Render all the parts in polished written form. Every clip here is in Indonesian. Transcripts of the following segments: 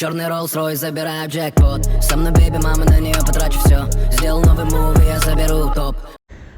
Черный Rolls-Royce, забираю джекпот. Со мной, baby, мама, на нее потрачу все. Сделал новый мув, я заберу топ.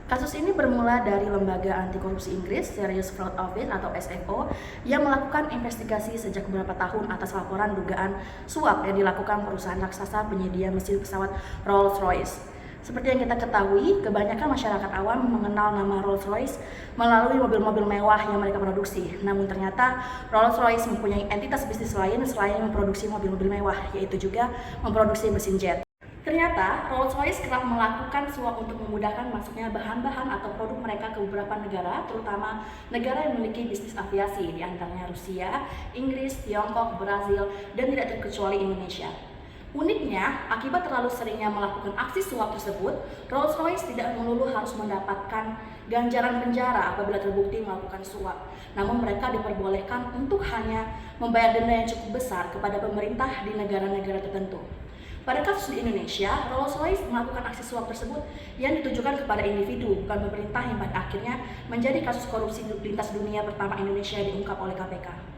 Kasus ini bermula dari Lembaga Anti Korupsi Inggris, Serious Fraud Office atau SFO, yang melakukan investigasi sejak beberapa tahun atas laporan dugaan suap yang dilakukan perusahaan raksasa penyedia mesin pesawat Rolls-Royce. Seperti yang kita ketahui, kebanyakan masyarakat awam mengenal nama Rolls-Royce melalui mobil-mobil mewah yang mereka produksi. Namun ternyata Rolls-Royce mempunyai entitas bisnis lain selain memproduksi mobil-mobil mewah, yaitu juga memproduksi mesin jet. Ternyata Rolls-Royce kerap melakukan suap untuk memudahkan masuknya bahan-bahan atau produk mereka ke beberapa negara, terutama negara yang memiliki bisnis aviasi, di antaranya Rusia, Inggris, Tiongkok, Brazil, dan tidak terkecuali Indonesia. Uniknya, akibat terlalu seringnya melakukan aksi suap tersebut, Rolls-Royce tidak melulu harus mendapatkan ganjaran penjara apabila terbukti melakukan suap. Namun mereka diperbolehkan untuk hanya membayar denda yang cukup besar kepada pemerintah di negara-negara tertentu. Pada kasus di Indonesia, Rolls-Royce melakukan aksi suap tersebut yang ditujukan kepada individu, bukan pemerintah, yang pada akhirnya menjadi kasus korupsi lintas dunia pertama Indonesia yang diungkap oleh KPK.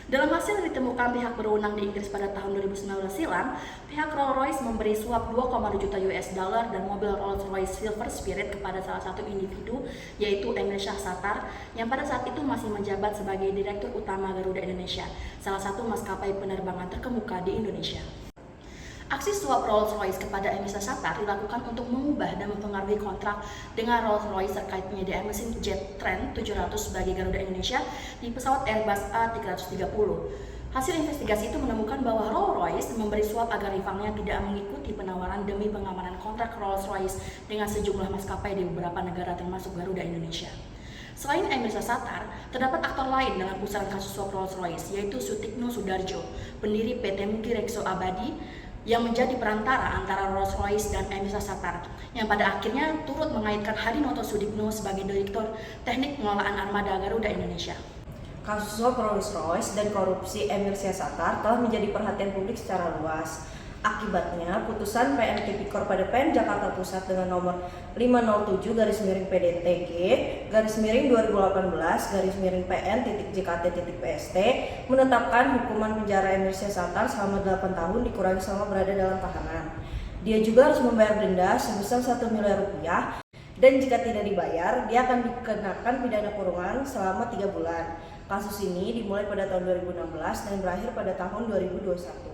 Dalam hasil yang ditemukan pihak berwenang di Inggris pada tahun 2019 silam, pihak Rolls-Royce memberi suap 2,2 juta US dollar dan mobil Rolls-Royce Silver Spirit kepada salah satu individu, yaitu Emir Syahsatar, yang pada saat itu masih menjabat sebagai Direktur Utama Garuda Indonesia, salah satu maskapai penerbangan terkemuka di Indonesia. Aksi suap Rolls-Royce kepada Emir Syahsatar dilakukan untuk mengubah dan mempengaruhi kontrak dengan Rolls-Royce terkait penyediaan mesin jet Trent 700 bagi Garuda Indonesia di pesawat Airbus A330. Hasil investigasi itu menemukan bahwa Rolls-Royce memberi suap agar rivalnya tidak mengikuti penawaran demi pengamanan kontrak Rolls-Royce dengan sejumlah maskapai di beberapa negara termasuk Garuda Indonesia. Selain Emir Syahsatar, terdapat aktor lain dalam pusaran kasus suap Rolls-Royce, yaitu Sutikno Sudarjo, pendiri PT Mugi Rekso Abadi, yang menjadi perantara antara Rolls-Royce dan Emir Syahsatar, yang pada akhirnya turut mengaitkan Hadinoto Sudikno sebagai Direktur Teknik Pengelolaan Armada Garuda Indonesia. Kasus suap Rolls-Royce dan korupsi Emir Syahsatar telah menjadi perhatian publik secara luas. Akibatnya, putusan PN Tipikor pada PN Jakarta Pusat dengan nomor 507/PDTG/2018/PN-PN.PST menetapkan hukuman penjara Emir Syahsatar selama 8 tahun dikurangi selama berada dalam tahanan. Dia juga harus membayar denda sebesar 1 miliar rupiah, dan jika tidak dibayar, dia akan dikenakan pidana kurungan selama 3 bulan. Kasus ini dimulai pada tahun 2016 dan berakhir pada tahun 2021.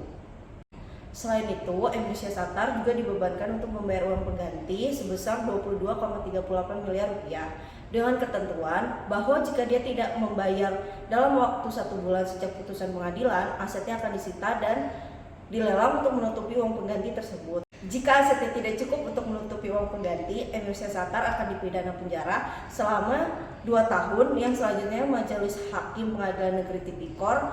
Selain itu, Emir Syahsatar juga dibebankan untuk membayar uang pengganti sebesar 22,38 miliar rupiah dengan ketentuan bahwa jika dia tidak membayar dalam waktu 1 bulan sejak putusan pengadilan, asetnya akan disita dan dilelang untuk menutupi uang pengganti tersebut. Jika asetnya tidak cukup untuk menutupi uang pengganti, Emir Syahsatar akan dipidana penjara selama 2 tahun yang selanjutnya Majelis Hakim Pengadilan Negeri Tipikor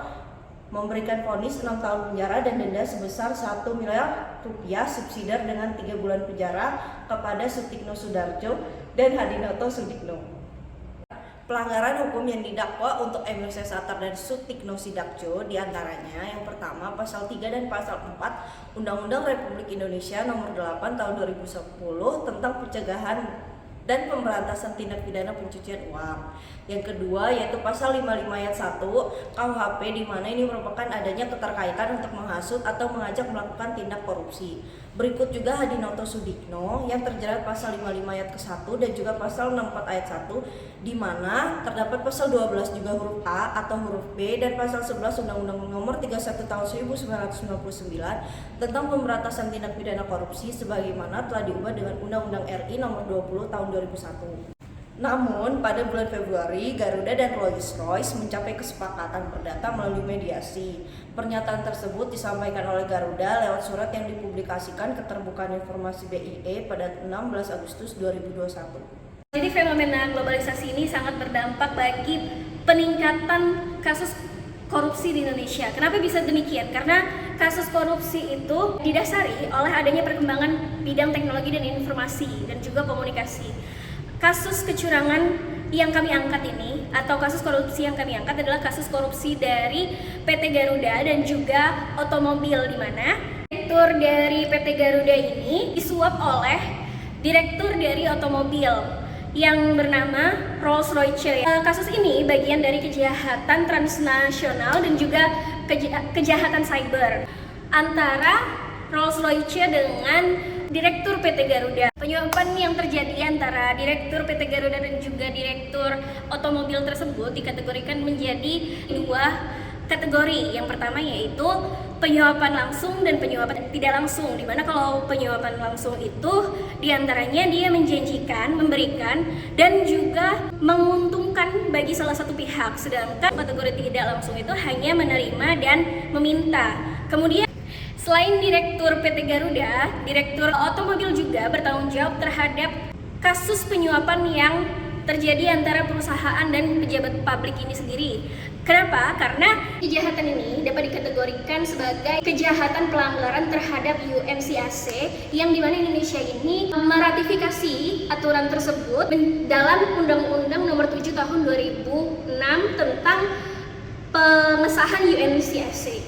memberikan vonis 6 tahun penjara dan denda sebesar 1 miliar rupiah subsidiar dengan 3 bulan penjara kepada Sutikno Sudarjo dan Hadinoto Sudikno. Pelanggaran hukum yang didakwa untuk Emir Syahsatar dan Sutikno Sudarjo diantaranya yang pertama pasal 3 dan pasal 4 Undang-Undang Republik Indonesia nomor 8 tahun 2010 tentang pencegahan dan pemberantasan tindak pidana pencucian uang. Yang kedua yaitu pasal 55 ayat 1 KUHP, di mana ini merupakan adanya keterkaitan untuk menghasut atau mengajak melakukan tindak korupsi. Berikut juga Hadinoto Sudikno yang terjerat pasal 55 ayat ke-1 dan juga pasal 64 ayat 1, di mana terdapat pasal 12 juga huruf A atau huruf B dan pasal 11 Undang-Undang Nomor 31 Tahun 1999 tentang pemberantasan tindak pidana korupsi sebagaimana telah diubah dengan Undang-Undang RI Nomor 20 Tahun 2001. Namun, pada bulan Februari, Garuda dan Rolls-Royce mencapai kesepakatan perdata melalui mediasi. Pernyataan tersebut disampaikan oleh Garuda lewat surat yang dipublikasikan Keterbukaan Informasi BIE pada 16 Agustus 2021. Jadi fenomena globalisasi ini sangat berdampak bagi peningkatan kasus korupsi di Indonesia. Kenapa bisa demikian? Karena kasus korupsi itu didasari oleh adanya perkembangan bidang teknologi dan informasi dan juga komunikasi. Kasus kecurangan yang kami angkat ini atau kasus korupsi yang kami angkat adalah kasus korupsi dari PT Garuda dan juga otomobil, di mana direktur dari PT Garuda ini disuap oleh direktur dari otomobil yang bernama Rolls-Royce. Kasus ini bagian dari kejahatan transnasional dan juga kejahatan cyber antara Rolls-Royce dengan Direktur PT Garuda. Penyuapan yang terjadi antara Direktur PT Garuda dan juga Direktur Otomobil tersebut dikategorikan menjadi dua kategori. Yang pertama yaitu penyuapan langsung dan penyuapan tidak langsung, dimana kalau penyuapan langsung itu diantaranya dia menjanjikan, memberikan, dan juga menguntungkan bagi salah satu pihak, sedangkan kategori tidak langsung itu hanya menerima dan meminta. Kemudian selain Direktur PT Garuda, Direktur Otomobil juga bertanggung jawab terhadap kasus penyuapan yang terjadi antara perusahaan dan pejabat publik ini sendiri. Kenapa? Karena kejahatan ini dapat dikategorikan sebagai kejahatan pelanggaran terhadap UNCAC, yang dimana Indonesia ini meratifikasi aturan tersebut dalam Undang-Undang Nomor 7 Tahun 2006 tentang pengesahan UNCAC.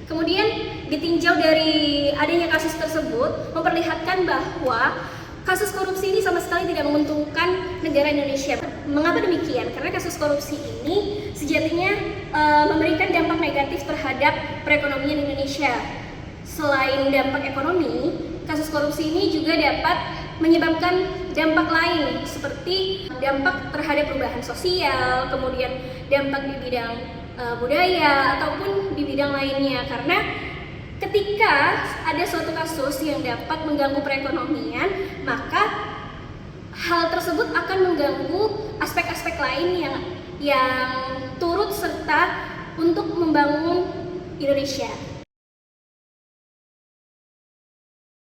Kemudian ditinjau dari adanya kasus tersebut memperlihatkan bahwa kasus korupsi ini sama sekali tidak menguntungkan negara Indonesia. Mengapa demikian? Karena kasus korupsi ini sejatinya memberikan dampak negatif terhadap perekonomian Indonesia. Selain dampak ekonomi, kasus korupsi ini juga dapat menyebabkan dampak lain seperti dampak terhadap perubahan sosial, kemudian dampak di bidang budaya ataupun di bidang lainnya. Karena ketika ada suatu kasus yang dapat mengganggu perekonomian, maka hal tersebut akan mengganggu aspek-aspek lain yang turut serta untuk membangun Indonesia.